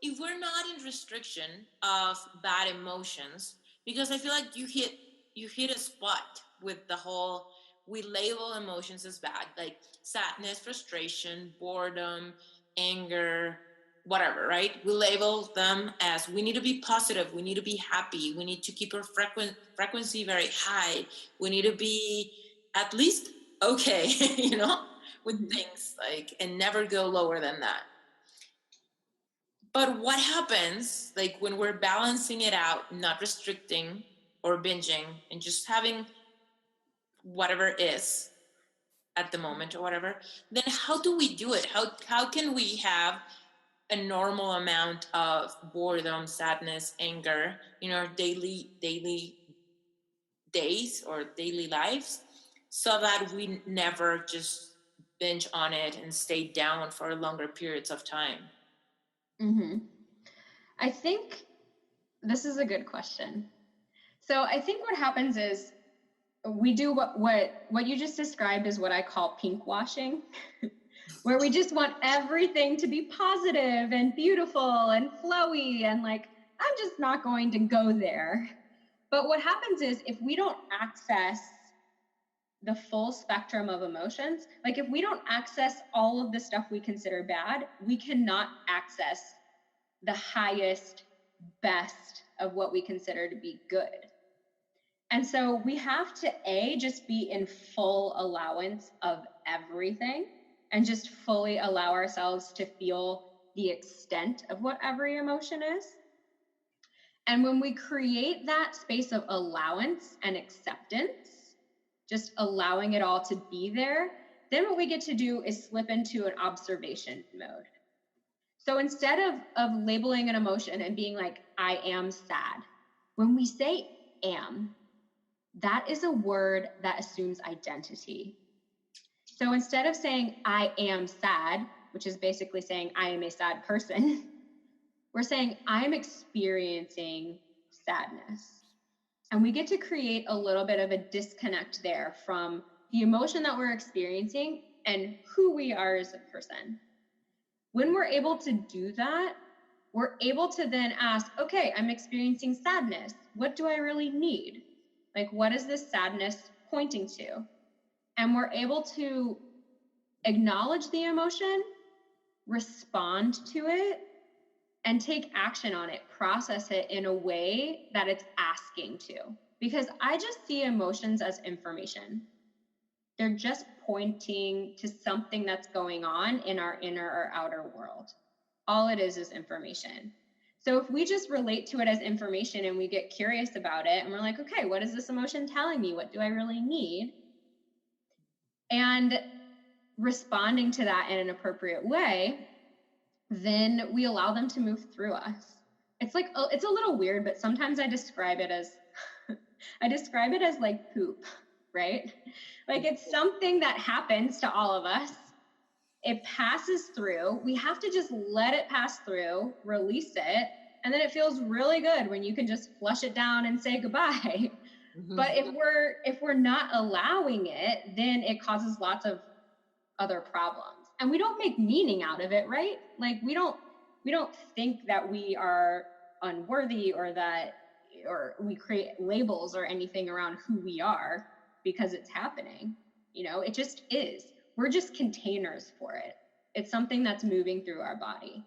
if we're not in restriction of bad emotions? Because I feel like you hit a spot with the whole, we label emotions as bad, like sadness, frustration, boredom, anger, whatever, right? We label them as, we need to be positive, we need to be happy, we need to keep our frequency very high, we need to be at least okay, you know, with things, like, and never go lower than that. But what happens, like, when we're balancing it out, not restricting or binging, and just having whatever is at the moment or whatever, then how do we do it? How can we have a normal amount of boredom, sadness, anger in our daily days or daily lives, so that we never just binge on it and stay down for longer periods of time? Mm-hmm. I think this is a good question. So I think what happens is we do what you just described is what I call pink washing. where we just want everything to be positive and beautiful and flowy. And like, I'm just not going to go there. But what happens is if we don't access the full spectrum of emotions, like if we don't access all of the stuff we consider bad, we cannot access the highest, best of what we consider to be good. And so we have to, just be in full allowance of everything and just fully allow ourselves to feel the extent of what every emotion is. And when we create that space of allowance and acceptance, just allowing it all to be there, then what we get to do is slip into an observation mode. So instead of labeling an emotion and being like, I am sad, when we say am, that is a word that assumes identity. So instead of saying I am sad, which is basically saying I am a sad person, we're saying I'm experiencing sadness. And we get to create a little bit of a disconnect there from the emotion that we're experiencing and who we are as a person. When we're able to do that, we're able to then ask, okay, I'm experiencing sadness. What do I really need? Like, what is this sadness pointing to? And we're able to acknowledge the emotion, respond to it, and take action on it, process it in a way that it's asking to. Because I just see emotions as information. They're just pointing to something that's going on in our inner or outer world. All it is information. So if we just relate to it as information and we get curious about it and we're like, okay, what is this emotion telling me? What do I really need? And responding to that in an appropriate way, then we allow them to move through us. It's like, it's a little weird, but sometimes I describe it as like poop, right? Like it's something that happens to all of us. It passes through. We have to just let it pass through, release it, and then it feels really good when you can just flush it down and say goodbye. Mm-hmm. But if we're not allowing it, then it causes lots of other problems. And we don't make meaning out of it, right? Like we don't think that we are unworthy or we create labels or anything around who we are because it's happening. You know, it just is. We're just containers for it. It's something that's moving through our body.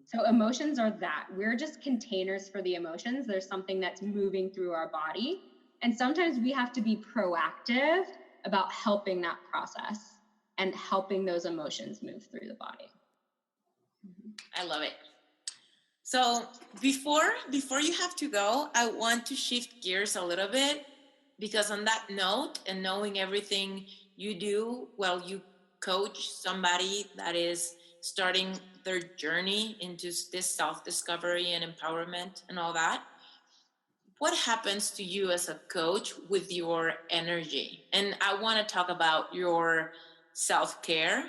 So emotions are that. We're just containers for the emotions. There's something that's moving through our body. And sometimes we have to be proactive about helping that process and helping those emotions move through the body. I love it. So before you have to go, I want to shift gears a little bit, because on that note, and knowing everything you do while you coach somebody that is starting their journey into this self-discovery and empowerment and all that, what happens to you as a coach with your energy? And I want to talk about your self-care.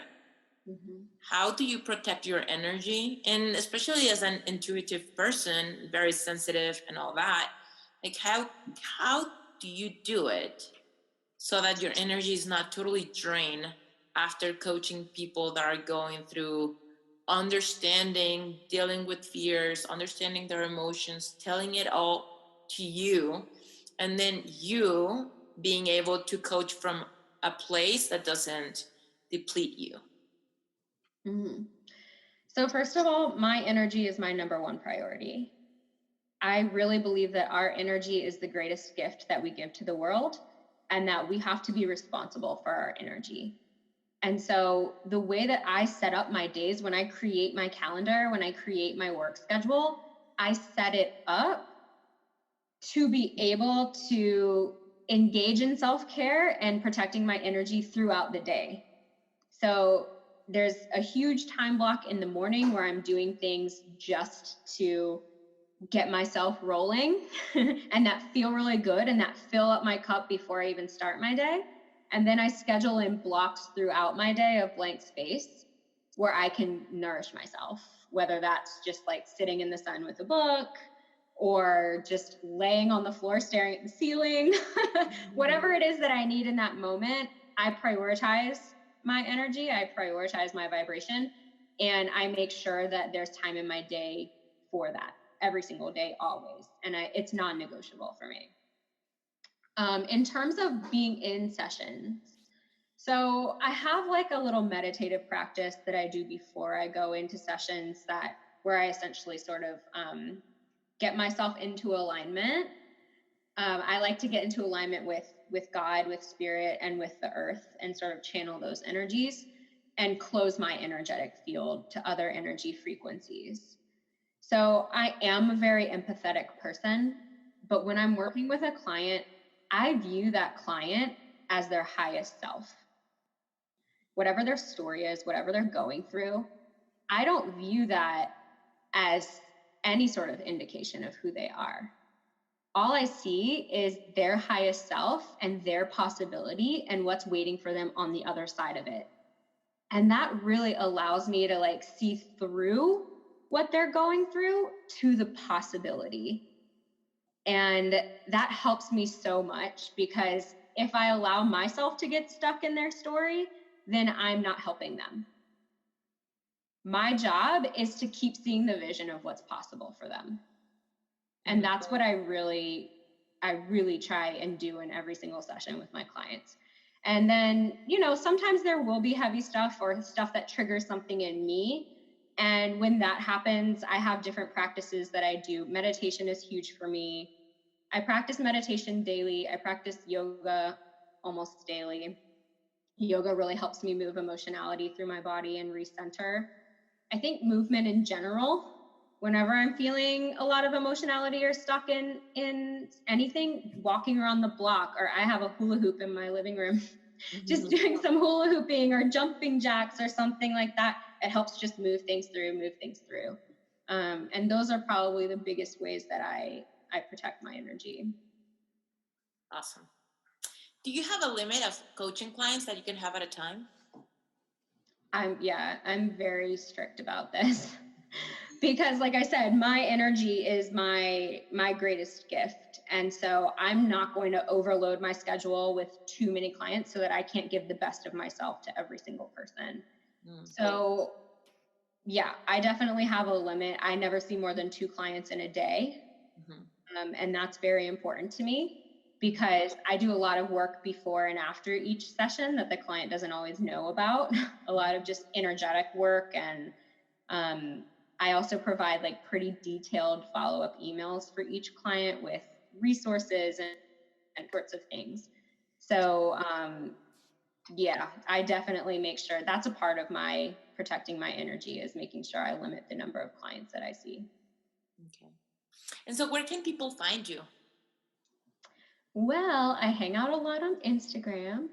Mm-hmm. How do you protect your energy? And especially as an intuitive person, very sensitive and all that, like how do you do it so that your energy is not totally drained after coaching people that are going through understanding, dealing with fears, understanding their emotions, telling it all to you, and then you being able to coach from a place that doesn't deplete you? Mm-hmm. So first of all, my energy is my number one priority. I really believe that our energy is the greatest gift that we give to the world, and that we have to be responsible for our energy. And so the way that I set up my days, when I create my calendar, when I create my work schedule, I set it up to be able to engage in self-care and protecting my energy throughout the day. So there's a huge time block in the morning where I'm doing things just to get myself rolling and that feel really good and that fill up my cup before I even start my day. And then I schedule in blocks throughout my day of blank space where I can nourish myself, whether that's just like sitting in the sun with a book or just laying on the floor staring at the ceiling. Whatever it is that I need in that moment, I prioritize my energy. I prioritize my vibration, and I make sure that there's time in my day for that every single day, always. And it's non-negotiable for me. In terms of being in sessions, so I have like a little meditative practice that I do before I go into sessions where I essentially sort of get myself into alignment. I like to get into alignment with God, with spirit, and with the earth, and sort of channel those energies and close my energetic field to other energy frequencies. So I am a very empathetic person, but when I'm working with a client, I view that client as their highest self. Whatever their story is, whatever they're going through, I don't view that as any sort of indication of who they are. All I see is their highest self and their possibility and what's waiting for them on the other side of it. And that really allows me to like see through what they're going through to the possibility. And that helps me so much, because if I allow myself to get stuck in their story, then I'm not helping them. My job is to keep seeing the vision of what's possible for them. And that's what I really try and do in every single session with my clients. And then, sometimes there will be heavy stuff or stuff that triggers something in me. And when that happens, I have different practices that I do. Meditation is huge for me. I practice meditation daily. I practice yoga almost daily. Yoga really helps me move emotionality through my body and recenter. I think movement in general, whenever I'm feeling a lot of emotionality or stuck in anything, walking around the block, or I have a hula hoop in my living room, just doing some hula hooping or jumping jacks or something like that, it helps just move things through. And those are probably the biggest ways that I protect my energy. Awesome. Do you have a limit of coaching clients that you can have at a time? I'm very strict about this because, like I said, my energy is my greatest gift. And so I'm not going to overload my schedule with too many clients so that I can't give the best of myself to every single person. So I definitely have a limit. I never see more than 2 clients in a day. And that's very important to me, because I do a lot of work before and after each session that the client doesn't always know about. A lot of just energetic work. And I also provide like pretty detailed follow-up emails for each client with resources and sorts of things. So I definitely make sure that's a part of my protecting my energy, is making sure I limit the number of clients that I see. Okay. And so where can people find you? Well, I hang out a lot on Instagram.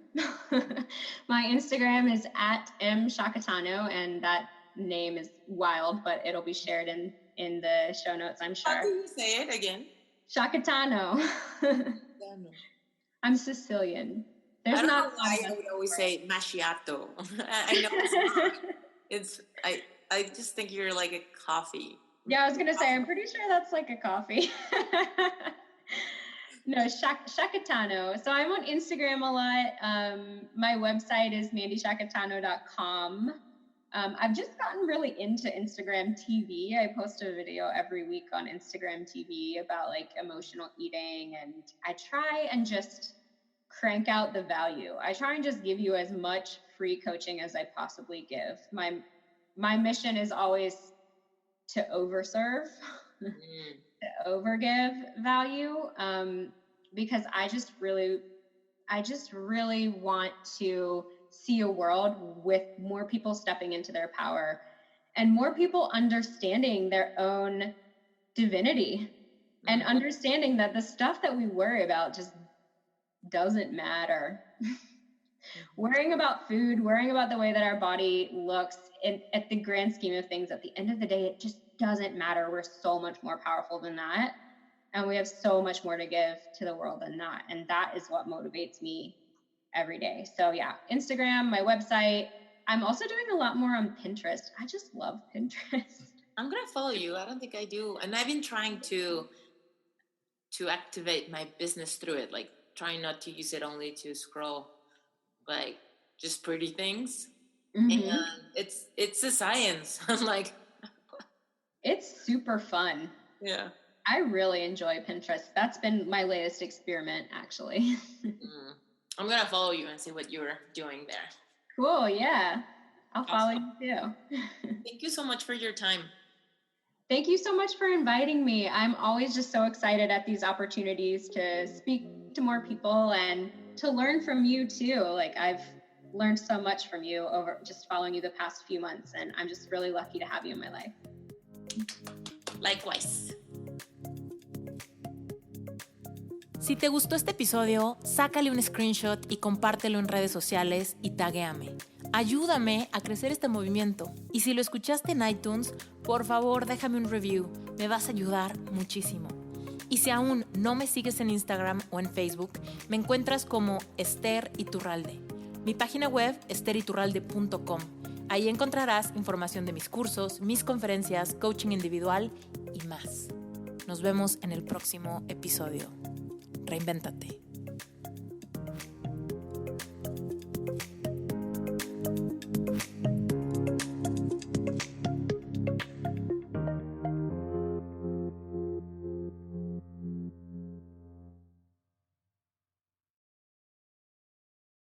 My Instagram is at Sciacchitano, and that name is wild, but it'll be shared in the show notes, I'm sure. How do you say it again? Sciacchitano. I'm Sicilian. I don't know why I would always say macchiato. I know it's not. I just think you're like a coffee. Yeah, I was gonna say, I'm pretty sure that's like a coffee. No, Sciacchitano. So I'm on Instagram a lot. My website is mandysciacchitano.com. I've just gotten really into Instagram TV. I post a video every week on Instagram TV about like emotional eating, and I try and just crank out the value. I try and just give you as much free coaching as I possibly give. My mission is always to overserve, to overgive value, because I just really want to see a world with more people stepping into their power and more people understanding their own divinity and understanding that the stuff that we worry about just doesn't matter. Worrying about food, worrying about the way that our body looks, at the grand scheme of things, at the end of the day, it just doesn't matter. We're so much more powerful than that. And we have so much more to give to the world than that. And that is what motivates me every day. So Instagram, my website. I'm also doing a lot more on Pinterest. I just love Pinterest. I'm going to follow you. I don't think I do. And I've been trying to activate my business through it, like trying not to use it only to scroll, like just pretty things. Mm-hmm. And it's a science. I'm like, it's super fun. yeah. I really enjoy Pinterest. That's been my latest experiment, actually. I'm going to follow you and see what you're doing there. Cool, yeah. I'll follow you too. Thank you so much for your time. Thank you so much for inviting me. I'm always just so excited at these opportunities to speak to more people and to learn from you too. Like, I've learned so much from you over just following you the past few months, and I'm just really lucky to have you in my life. Likewise. Si te gustó este episodio, sácale un screenshot y compártelo en redes sociales y taguéame. Ayúdame a crecer este movimiento. Y si lo escuchaste en iTunes, por favor déjame un review. Me vas a ayudar muchísimo. Y si aún no me sigues en Instagram o en Facebook, me encuentras como Esther Iturralde. Mi página web, esteriturralde.com. Ahí encontrarás información de mis cursos, mis conferencias, coaching individual y más. Nos vemos en el próximo episodio. Reinvéntate.